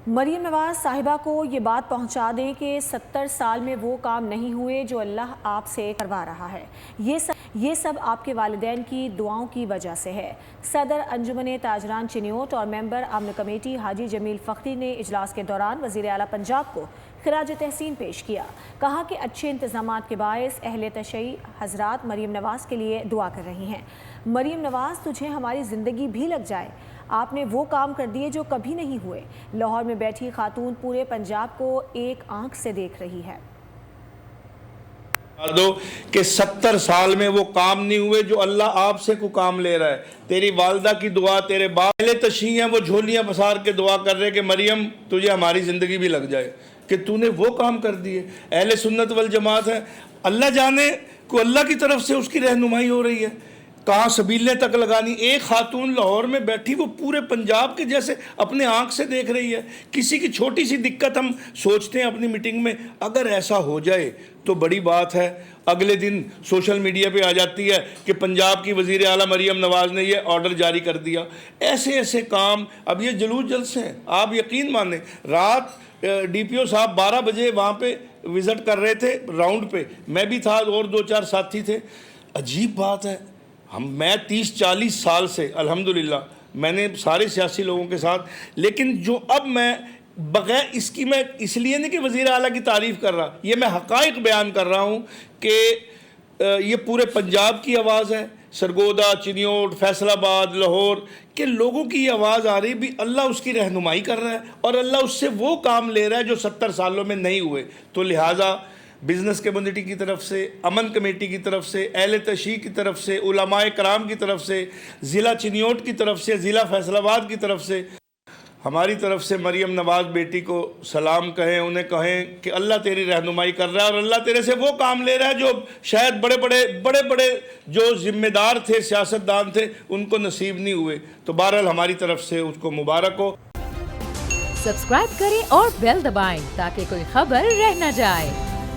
مریم نواز صاحبہ کو یہ بات پہنچا دیں کہ 70 سال میں وہ کام نہیں ہوئے جو اللہ آپ سے کروا رہا ہے۔ یہ سب آپ کے والدین کی دعاؤں کی وجہ سے ہے۔ صدر انجمن تاجران چنیوٹ اور ممبر امن کمیٹی حاجی جمیل فخری نے اجلاس کے دوران وزیر اعلیٰ پنجاب کو خراج تحسین پیش کیا۔ کہا کہ اچھے انتظامات کے باعث اہل تشیع حضرات مریم نواز کے لیے دعا کر رہی ہیں۔ مریم نواز، تجھے ہماری زندگی بھی لگ جائے، آپ نے وہ کام کر دیے جو کبھی نہیں ہوئے۔ لاہور میں بیٹھی خاتون پورے پنجاب کو ایک آنکھ سے دیکھ رہی ہے۔ دو کہ 70 سال میں وہ کام نہیں ہوئے جو اللہ آپ سے کو کام لے رہا ہے۔ تیری والدہ کی دعا، تیرے باپ اہل تشیع ہیں، وہ جھولیاں پسار کے دعا کر رہے کہ مریم تجھے ہماری زندگی بھی لگ جائے، کہ تو نے وہ کام کر دیے۔ اہل سنت والجماعت ہے، اللہ جانے کو اللہ کی طرف سے اس کی رہنمائی ہو رہی ہے، کہاں سبیلیں تک لگانی۔ ایک خاتون لاہور میں بیٹھی وہ پورے پنجاب کے جیسے اپنے آنکھ سے دیکھ رہی ہے۔ کسی کی چھوٹی سی دقت ہم سوچتے ہیں اپنی میٹنگ میں، اگر ایسا ہو جائے تو بڑی بات ہے۔ اگلے دن سوشل میڈیا پہ آ جاتی ہے کہ پنجاب کی وزیر اعلیٰ مریم نواز نے یہ آرڈر جاری کر دیا۔ ایسے کام، اب یہ جلوس جلسے ہیں، آپ یقین مانیں رات ڈی پی او صاحب 12 بجے وہاں پہ وزٹ کر رہے تھے راؤنڈ پہ، میں بھی تھا اور 2-4 ساتھی تھے۔ عجیب بات ہے، میں 30-40 سال سے الحمدللہ میں نے سارے سیاسی لوگوں کے ساتھ، لیکن جو اب میں بغیر اس کی، میں اس لیے نہیں کہ وزیر اعلیٰ کی تعریف کر رہا، یہ میں حقائق بیان کر رہا ہوں کہ یہ پورے پنجاب کی آواز ہے، سرگودا، چنیوٹ، فیصل آباد، لاہور کے لوگوں کی یہ آواز آ رہی بھی اللہ اس کی رہنمائی کر رہا ہے اور اللہ اس سے وہ کام لے رہا ہے جو 70 سالوں میں نہیں ہوئے۔ تو لہٰذا بزنس کمیونٹی کی طرف سے، امن کمیٹی کی طرف سے، اہل تشیع کی طرف سے، علماء کرام کی طرف سے، ضلع چنیوٹ کی طرف سے، ضلع فیصل آباد کی طرف سے، ہماری طرف سے مریم نواز بیٹی کو سلام کہیں، انہیں کہیں کہ اللہ تیری رہنمائی کر رہا ہے اور اللہ تیرے سے وہ کام لے رہا ہے جو شاید بڑے جو ذمہ دار تھے، سیاستدان تھے، ان کو نصیب نہیں ہوئے۔ تو بہرحال ہماری طرف سے اس کو مبارک ہو۔ سبسکرائب کریں اور بیل دبائیں تاکہ کوئی خبر رہ نہ جائے۔